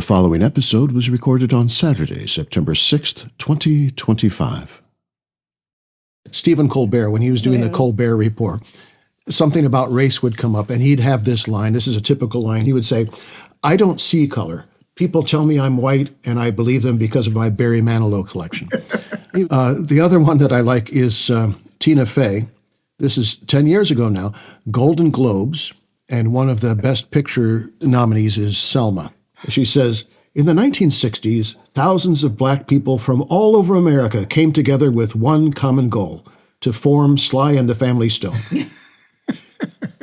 following episode was recorded on Saturday, September 6th, 2025. Stephen Colbert, when he was doing the Colbert Report, something about race would come up, and he'd have this line. This is a typical line. He would say, "I don't see color. People tell me I'm white, and I believe them because of my Barry Manilow collection." The other one that I like is Tina Fey. This is 10 years ago now, Golden Globes, and one of the Best Picture nominees is Selma. She says, "In the 1960s, thousands of black people from all over America came together with one common goal, to form Sly and the Family Stone."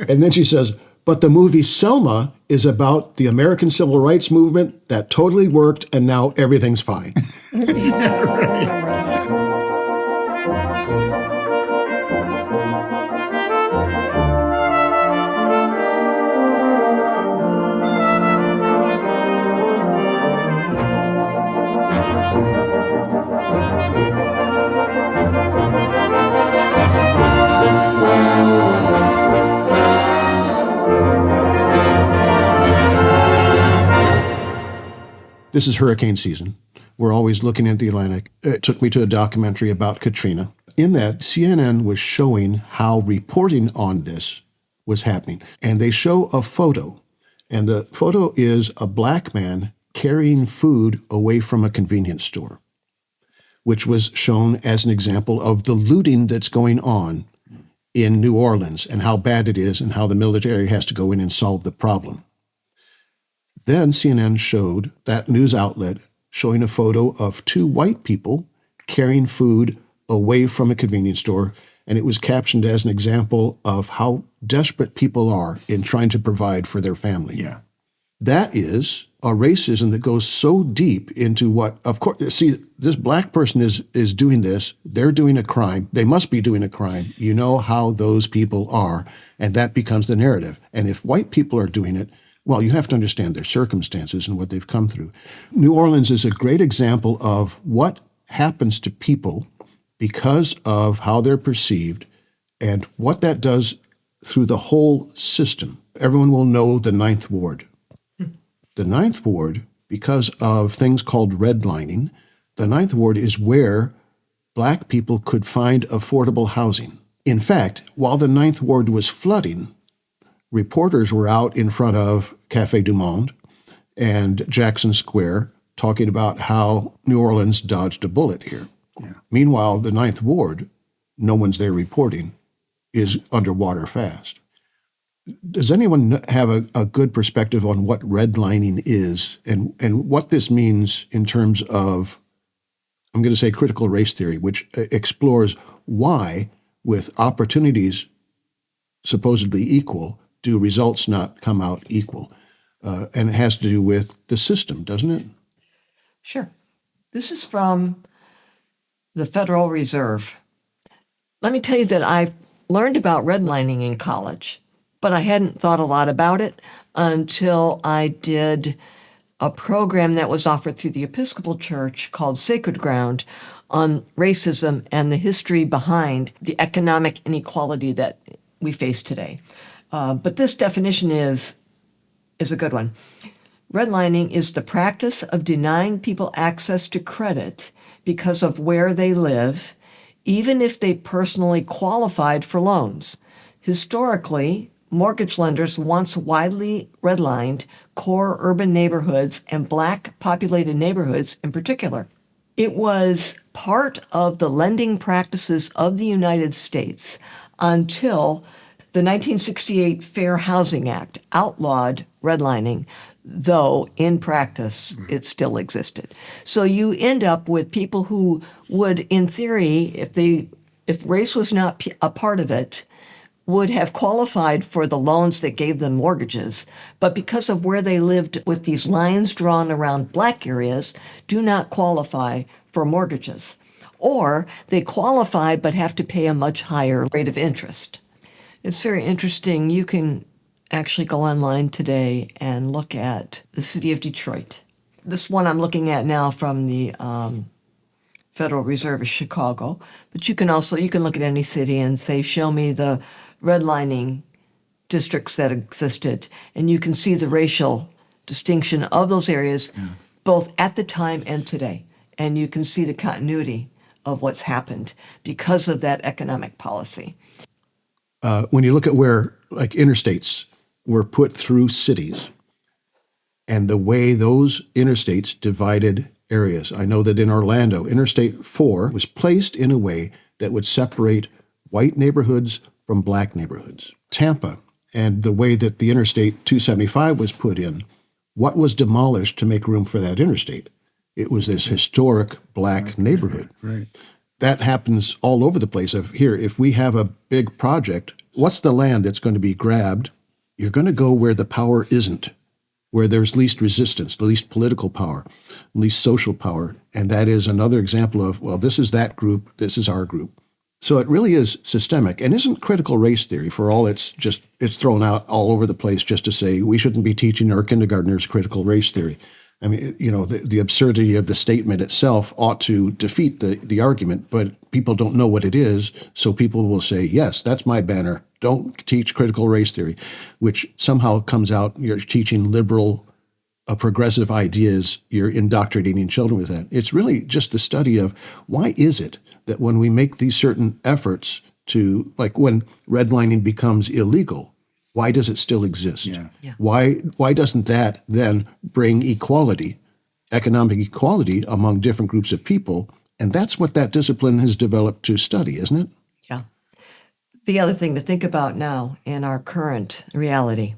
And then she says, "But the movie Selma is about the American Civil Rights Movement that totally worked, and now everything's fine." This is hurricane season. We're always looking at the Atlantic. It took me to a documentary about Katrina. In that, CNN was showing how reporting on this was happening. And they show a photo. And the photo is a black man carrying food away from a convenience store, which was shown as an example of the looting that's going on in New Orleans and how bad it is and how the military has to go in and solve the problem. Then CNN showed, that news outlet, showing a photo of two white people carrying food away from a convenience store, and it was captioned as an example of how desperate people are in trying to provide for their family. Yeah. That is a racism that goes so deep into what, of course, see, this black person is doing this, they're doing a crime, they must be doing a crime. You know how those people are, and that becomes the narrative. And if white people are doing it, well, you have to understand their circumstances and what they've come through. New Orleans is a great example of what happens to people because of how they're perceived and what that does through the whole system. Everyone will know the Ninth Ward. The Ninth Ward, because of things called redlining, the Ninth Ward is where black people could find affordable housing. In fact, while the Ninth Ward was flooding, reporters were out in front of Café du Monde and Jackson Square talking about how New Orleans dodged a bullet here. Yeah. Meanwhile, the Ninth Ward, no one's there reporting, is underwater fast. Does anyone have a good perspective on what redlining is and what this means in terms of, I'm going to say, critical race theory, which explores why, with opportunities supposedly equal, do results not come out equal? And it has to do with the system, doesn't it? Sure. This is from the Federal Reserve. Let me tell you that I've learned about redlining in college, but I hadn't thought a lot about it until I did a program that was offered through the Episcopal Church called Sacred Ground on racism and the history behind the economic inequality that we face today. But this definition is a good one. Redlining is the practice of denying people access to credit because of where they live, even if they personally qualified for loans. Historically, mortgage lenders once widely redlined core urban neighborhoods and black-populated neighborhoods in particular. It was part of the lending practices of the United States until the 1968 Fair Housing Act outlawed redlining, though in practice it still existed. So you end up with people who would, in theory, if race was not a part of it, would have qualified for the loans that gave them mortgages, but because of where they lived with these lines drawn around black areas, do not qualify for mortgages. Or they qualify but have to pay a much higher rate of interest. It's very interesting. You can actually go online today and look at the city of Detroit. This one I'm looking at now from the Federal Reserve is Chicago, but you can look at any city and say, show me the redlining districts that existed, and you can see the racial distinction of those areas, both at the time and today. And you can see the continuity of what's happened because of that economic policy. When you look at where, like, interstates were put through cities and the way those interstates divided areas. I know that in Orlando, Interstate 4 was placed in a way that would separate white neighborhoods from black neighborhoods. Tampa, and the way that the Interstate 275 was put in, what was demolished to make room for that interstate? It was this historic black neighborhood. Right. That happens all over the place. If we have a big project, what's the land that's going to be grabbed? You're going to go where the power isn't, where there's least resistance, the least political power, least social power. And that is another example of, well, this is that group, this is our group. So it really is systemic, and isn't critical race theory, for all it's thrown out all over the place just to say we shouldn't be teaching our kindergartners critical race theory. I mean, the absurdity of the statement itself ought to defeat the argument, but people don't know what it is, so people will say, yes, that's my banner. Don't teach critical race theory, which somehow comes out, you're teaching liberal, progressive ideas, you're indoctrinating children with that. It's really just the study of why is it that when we make these certain efforts to, like when redlining becomes illegal, why does it still exist? Yeah. Why doesn't that then bring equality, economic equality among different groups of people? And that's what that discipline has developed to study, isn't it? Yeah. The other thing to think about now in our current reality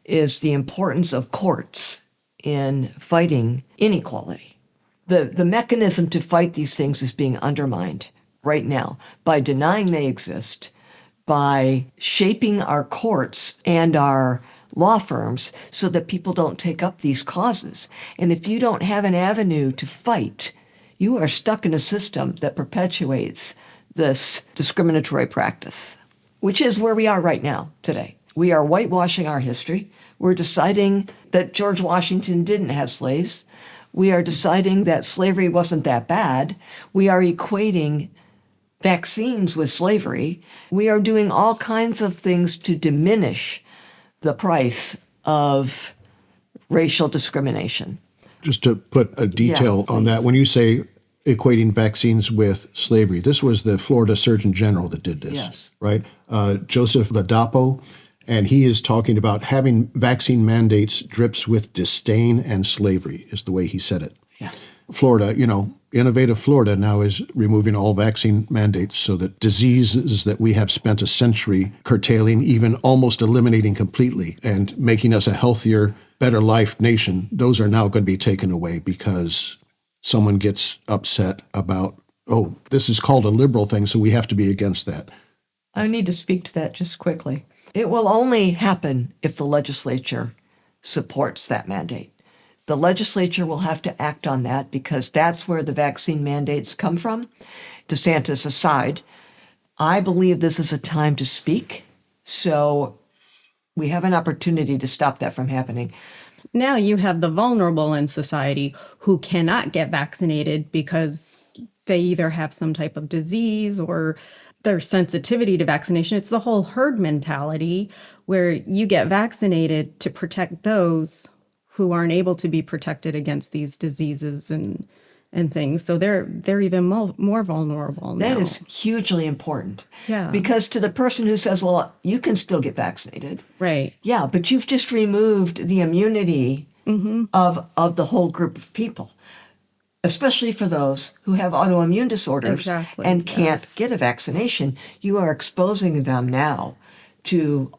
is the importance of courts in fighting inequality. The mechanism to fight these things is being undermined right now by denying they exist, by shaping our courts and our law firms so that people don't take up these causes. And if you don't have an avenue to fight, you are stuck in a system that perpetuates this discriminatory practice, which is where we are right now today. We are whitewashing our history. We're deciding that George Washington didn't have slaves. We are deciding that slavery wasn't that bad. We are equating vaccines with slavery. We are doing all kinds of things to diminish the price of racial discrimination. Just to put a detail on that, when you say equating vaccines with slavery, this was the Florida Surgeon General that did this, Yes. right? Joseph Ladapo, and he is talking about having vaccine mandates drips with disdain and slavery, is the way he said it. Yeah. Florida, innovative Florida now is removing all vaccine mandates so that diseases that we have spent a century curtailing, even almost eliminating completely, and making us a healthier, better life nation, those are now going to be taken away because someone gets upset about, oh, this is called a liberal thing, so we have to be against that. I need to speak to that just quickly. It will only happen if the legislature supports that mandate. The legislature will have to act on that because that's where the vaccine mandates come from. DeSantis aside, I believe this is a time to speak, so we have an opportunity to stop that from happening. Now you have the vulnerable in society who cannot get vaccinated because they either have some type of disease or their sensitivity to vaccination. It's the whole herd mentality where you get vaccinated to protect those who aren't able to be protected against these diseases and things. So they're even more vulnerable now. That is hugely important. Yeah. Because to the person who says, well, you can still get vaccinated. Right. Yeah, but you've just removed the immunity of the whole group of people, especially for those who have autoimmune disorders and can't get a vaccination. You are exposing them now to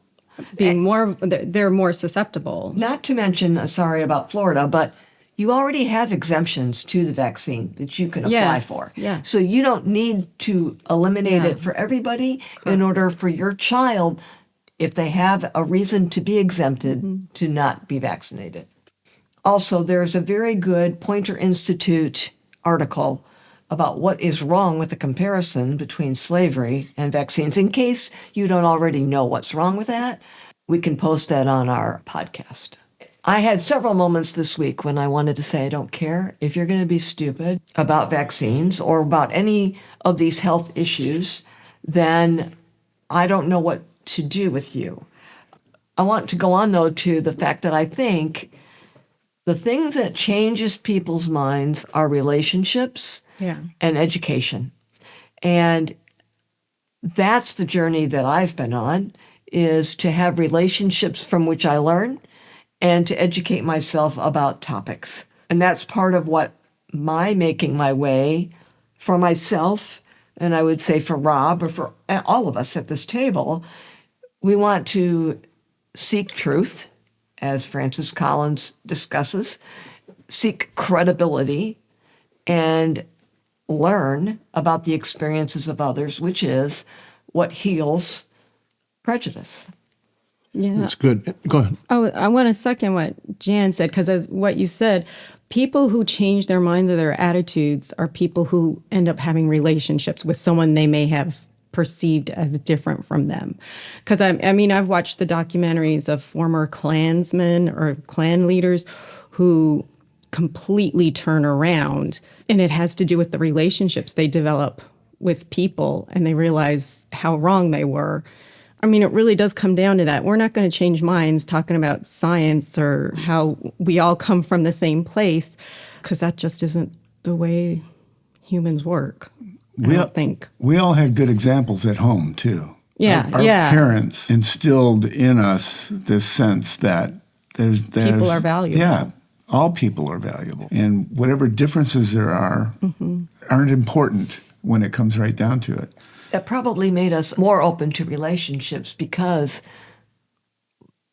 being they're more susceptible. Not to mention, sorry about Florida, but you already have exemptions to the vaccine that you can apply for. Yeah. So you don't need to eliminate it for everybody in order for your child, if they have a reason to be exempted, to not be vaccinated. Also, there's a very good Poynter Institute article about what is wrong with the comparison between slavery and vaccines. In case you don't already know what's wrong with that, we can post that on our podcast. I had several moments this week when I wanted to say, I don't care if you're going to be stupid about vaccines or about any of these health issues, then I don't know what to do with you. I want to go on, though, to the fact that I think The things that changes people's minds are relationships and education. And that's the journey that I've been on, is to have relationships from which I learn and to educate myself about topics. And that's part of what my making my way for myself, and I would say for Rob or for all of us at this table, we want to seek truth, as Francis Collins discusses, seek credibility, and learn about the experiences of others, which is what heals prejudice. Yeah. That's good. Go ahead. I want to second what Jan said, because as what you said, people who change their minds or their attitudes are people who end up having relationships with someone they may have perceived as different from them. Because I mean, I've watched the documentaries of former Klansmen or Klan leaders who completely turn around, and it has to do with the relationships they develop with people, and they realize how wrong they were. I mean, it really does come down to that. We're not going to change minds talking about science or how we all come from the same place, because that just isn't the way humans work. I don't think. We all had good examples at home, too. Yeah, Our parents instilled in us this sense that there's people are valuable. Yeah, all people are valuable. And whatever differences there are aren't important when it comes right down to it. That probably made us more open to relationships because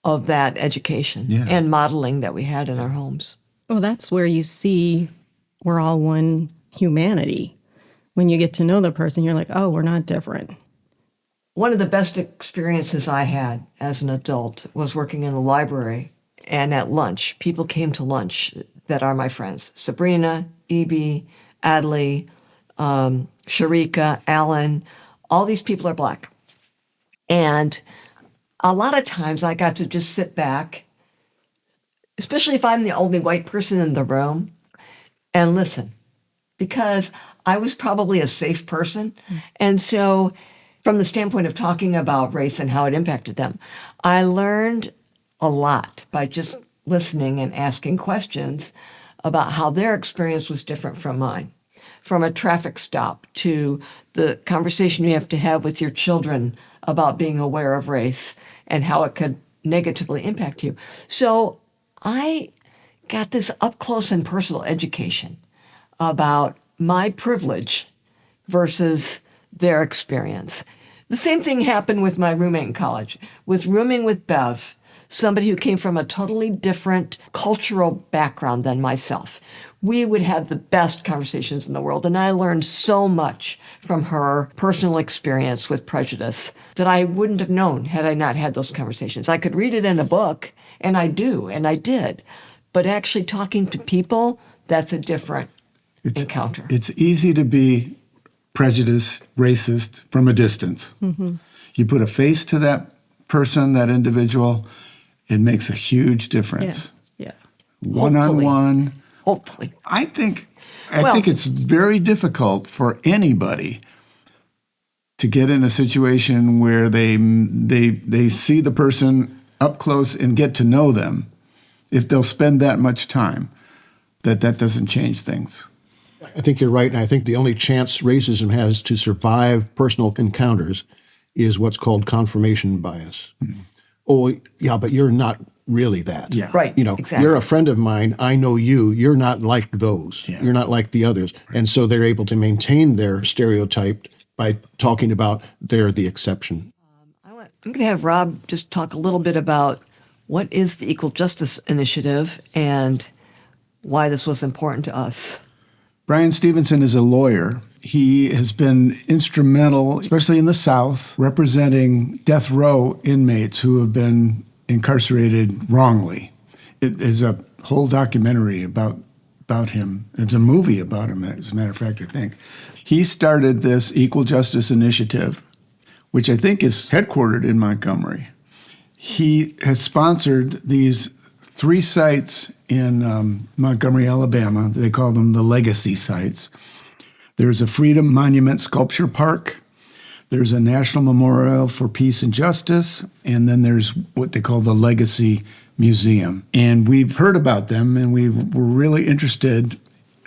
of that education and modeling that we had in our homes. Well, that's where you see we're all one humanity. When you get to know the person, you're like, oh, we're not different. One of the best experiences I had as an adult was working in the library, and at lunch, people came to lunch that are my friends. Sabrina, Evie, Adley, Sharika, Alan, all these people are Black. And a lot of times I got to just sit back, especially if I'm the only white person in the room, and listen, because I was probably a safe person. And so from the standpoint of talking about race and how it impacted them, I learned a lot by just listening and asking questions about how their experience was different from mine. From a traffic stop to the conversation you have to have with your children about being aware of race and how it could negatively impact you. So I got this up close and personal education about my privilege versus their experience. The same thing happened with my roommate in college. With rooming with Bev, somebody who came from a totally different cultural background than myself, we would have the best conversations in the world. And I learned so much from her personal experience with prejudice that I wouldn't have known had I not had those conversations. I could read it in a book, and I do, and I did. But actually talking to people, that's a different encounter. It's easy to be prejudiced, racist from a distance. You put a face to that person, that individual, it makes a huge difference. Yeah. One-on-one. Hopefully. I think it's very difficult for anybody to get in a situation where they see the person up close and get to know them. If they'll spend that much time, that doesn't change things. I think you're right, and I think the only chance racism has to survive personal encounters is what's called confirmation bias. Oh, yeah, but you're not really that. Yeah. Right, You know, exactly. You're a friend of mine. I know you. You're not like those. Yeah. You're not like the others. Right. And so they're able to maintain their stereotype by talking about they're the exception. I'm going to have Rob just talk a little bit about what is the Equal Justice Initiative and why this was important to us. Bryan Stevenson is a lawyer. He has been instrumental, especially in the South, representing death row inmates who have been incarcerated wrongly. It is a whole documentary about him. It's a movie about him, as a matter of fact, I think. He started this Equal Justice Initiative, which I think is headquartered in Montgomery. He has sponsored these 3 sites in Montgomery, Alabama. They call them the legacy sites. There's a Freedom Monument Sculpture Park. There's a National Memorial for Peace and Justice. And then there's what they call the Legacy museum. And we've heard about them, and we were really interested.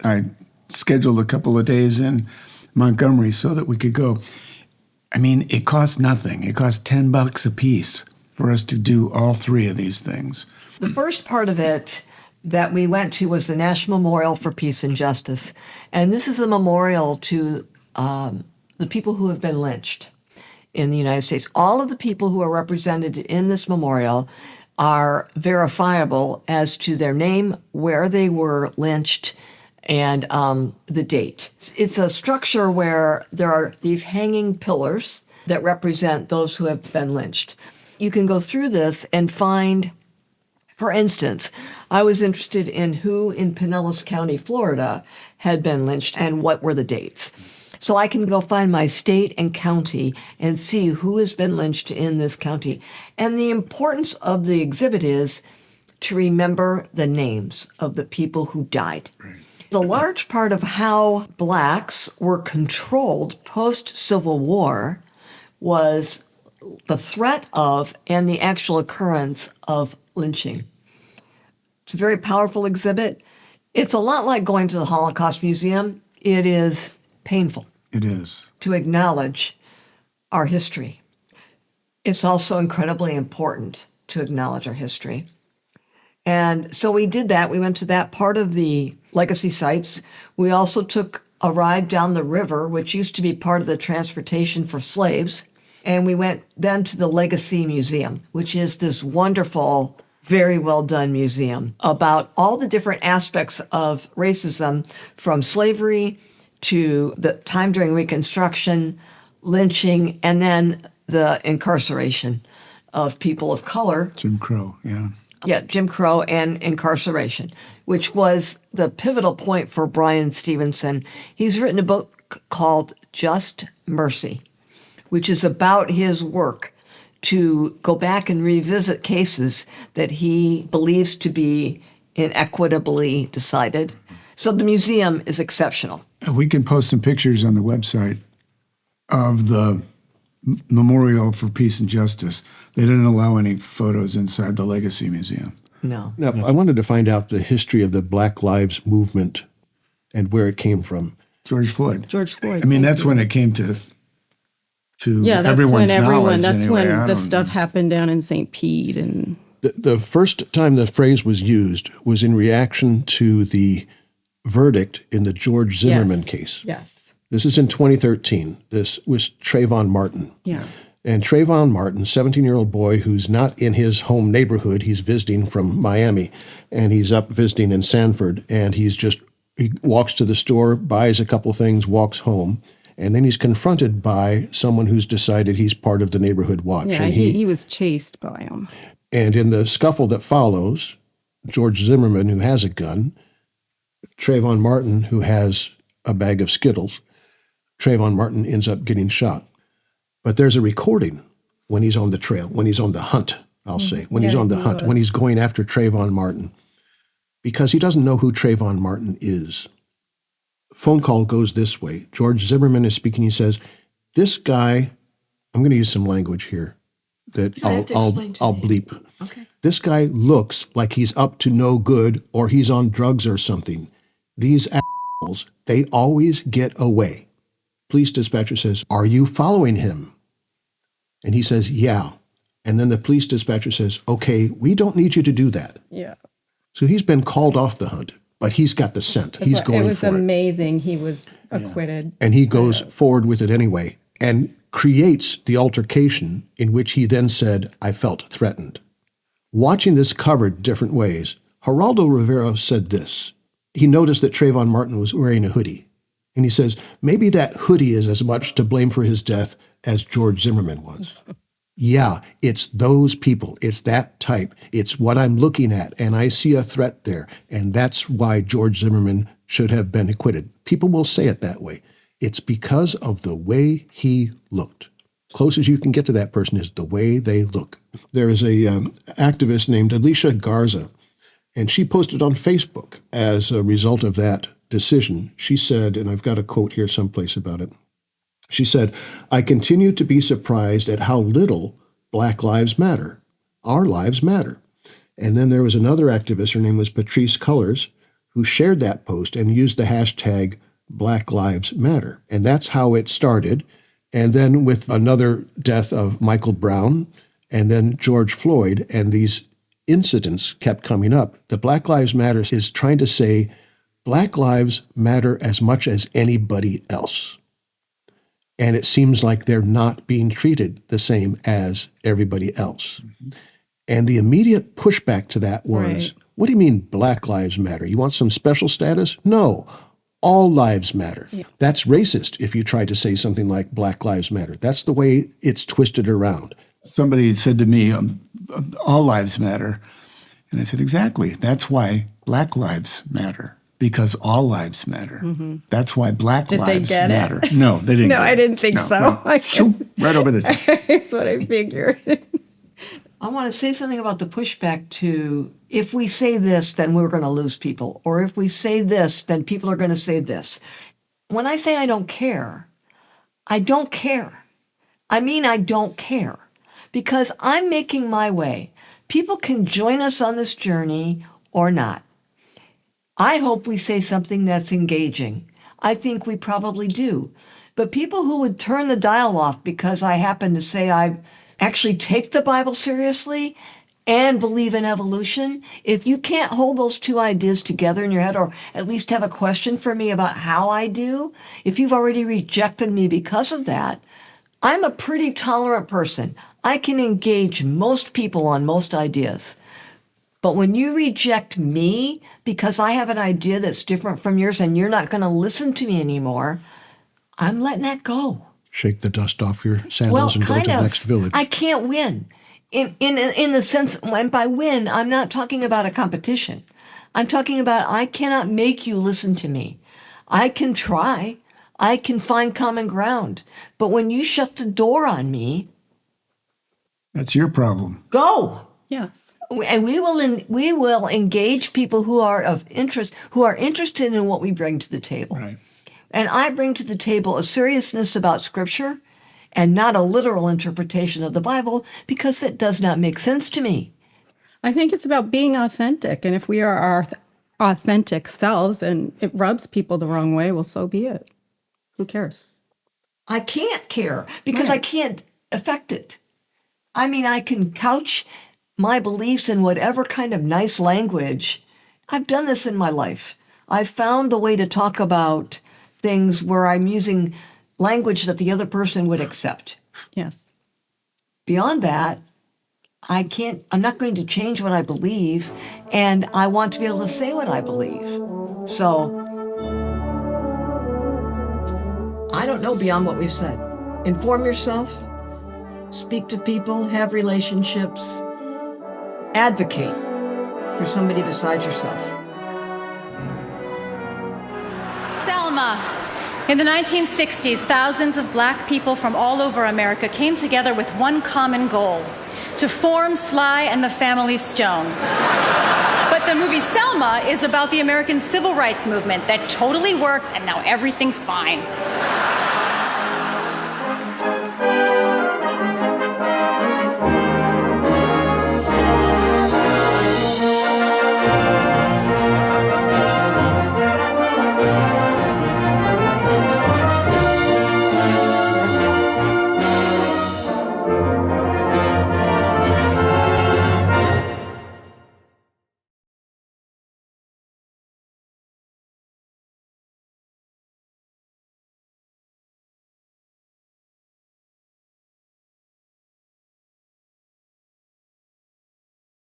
I scheduled a couple of days in Montgomery so that we could go. I mean, it costs nothing. It costs $10 a piece for us to do all three of these things. The first part of it that we went to was the National Memorial for Peace and Justice. And this is a memorial to the people who have been lynched in the United States. All of the people who are represented in this memorial are verifiable as to their name, where they were lynched, and the date. It's a structure where there are these hanging pillars that represent those who have been lynched. You can go through this and find, for instance, I was interested in who in Pinellas County, Florida, had been lynched and what were the dates. So I can go find my state and county and see who has been lynched in this county. And the importance of the exhibit is to remember the names of the people who died. Right. The large part of how blacks were controlled post-Civil War was the threat of and the actual occurrence of lynching. It's a very powerful exhibit. It's a lot like going to the Holocaust Museum. It is painful. It is. To acknowledge our history. It's also incredibly important to acknowledge our history. And so we did that. We went to that part of the legacy sites. We also took a ride down the river, which used to be part of the transportation for slaves. And we went then to the Legacy Museum, which is this wonderful, very well done museum about all the different aspects of racism, from slavery to the time during Reconstruction, lynching, and then the incarceration of people of color. Jim Crow, yeah. Yeah, Jim Crow and incarceration, which was the pivotal point for Bryan Stevenson. He's written a book called Just Mercy, which is about his work to go back and revisit cases that he believes to be inequitably decided. So the museum is exceptional. We can post some pictures on the website of the Memorial for Peace and Justice. They didn't allow any photos inside the Legacy Museum. No. Now, I wanted to find out the history of the Black Lives Movement and where it came from. George Floyd. George Floyd. I mean, that's when it came to yeah, that's everyone's when knowledge. That's anyway. when the stuff happened down in St. Pete. And The first time the phrase was used was in reaction to the verdict in the George Zimmerman case. Yes. This is in 2013. This was Trayvon Martin. Yeah. And Trayvon Martin, 17-year-old boy who's not in his home neighborhood. He's visiting from Miami, and he's up visiting in Sanford, and he walks to the store, buys a couple things, walks home, and then he's confronted by someone who's decided he's part of the neighborhood watch. Yeah, and he was chased by him. And in the scuffle that follows, George Zimmerman, who has a gun, Trayvon Martin, who has a bag of Skittles, Trayvon Martin ends up getting shot. But there's a recording when he's on the trail, when he's on the hunt, I'll say, when he's on the hunt, when he's going after Trayvon Martin, because he doesn't know who Trayvon Martin is. Phone call goes this way. George Zimmerman is speaking. He says, this guy, I'm going to use some language here that I'll bleep. Okay. This guy looks like he's up to no good or he's on drugs or something. These assholes, they always get away. Police dispatcher says, are you following him? And he says, yeah. And then the police dispatcher says, okay, we don't need you to do that. Yeah. So he's been called off the hunt, but he's got the scent. He's going for it. It was amazing. He was acquitted. And he goes forward with it anyway and creates the altercation in which he then said, I felt threatened. Watching this covered different ways, Geraldo Rivera said this. He noticed that Trayvon Martin was wearing a hoodie. And he says, maybe that hoodie is as much to blame for his death as George Zimmerman was. Yeah, it's those people. It's that type. It's what I'm looking at, and I see a threat there. And that's why George Zimmerman should have been acquitted. People will say it that way. It's because of the way he looked. Close as you can get to that person is the way they look. There is a activist named Alicia Garza, and she posted on Facebook as a result of that decision. She said, and I've got a quote here someplace about it. She said, I continue to be surprised at how little Black lives matter. Our lives matter. And then there was another activist, her name was Patrice Cullors, who shared that post and used the hashtag Black Lives Matter. And that's how it started. And then with another death of Michael Brown and then George Floyd, and these incidents kept coming up, the Black Lives Matter is trying to say Black lives matter as much as anybody else. And it seems like they're not being treated the same as everybody else. Mm-hmm. And the immediate pushback to that was, What do you mean Black lives matter? You want some special status? No, all lives matter. Yeah. That's racist if you try to say something like Black lives matter. That's the way it's twisted around. Somebody said to me, all lives matter. And I said, exactly. That's why Black lives matter. Because all lives matter. Mm-hmm. That's why Black lives matter. No, they didn't. No, get I didn't think so. No. Right over the top. That's what I figured. I want to say something about the pushback to, if we say this, then we're going to lose people. Or if we say this, then people are going to say this. When I say I don't care, I don't care. I mean, I don't care. Because I'm making my way. People can join us on this journey or not. I hope we say something that's engaging. I think we probably do. But people who would turn the dial off because I happen to say I actually take the Bible seriously and believe in evolution, if you can't hold those two ideas together in your head, or at least have a question for me about how I do, if you've already rejected me because of that, I'm a pretty tolerant person. I can engage most people on most ideas. But when you reject me because I have an idea that's different from yours and you're not going to listen to me anymore, I'm letting that go. Shake the dust off your sandals and go to the next village. I can't win. In the sense, and by win, I'm not talking about a competition. I'm talking about I cannot make you listen to me. I can try. I can find common ground. But when you shut the door on me... That's your problem. Go! Yes. And we will engage people who are of interest, who are interested in what we bring to the table. Right. And I bring to the table a seriousness about Scripture and not a literal interpretation of the Bible, because that does not make sense to me. I think it's about being authentic. And if we are our authentic selves and it rubs people the wrong way, well, so be it. Who cares? I can't care because I can't affect it. I mean, I can couch my beliefs in whatever kind of nice language. I've done this in my life. I've found the way to talk about things where I'm using language that the other person would accept. Yes. Beyond that, I'm not going to change what I believe, and I want to be able to say what I believe. So, I don't know beyond what we've said. Inform yourself, speak to people, have relationships, advocate for somebody besides yourself. Selma. In the 1960s, thousands of black people from all over America came together with one common goal: to form Sly and the Family Stone. But the movie Selma is about the American civil rights movement that totally worked, and now everything's fine.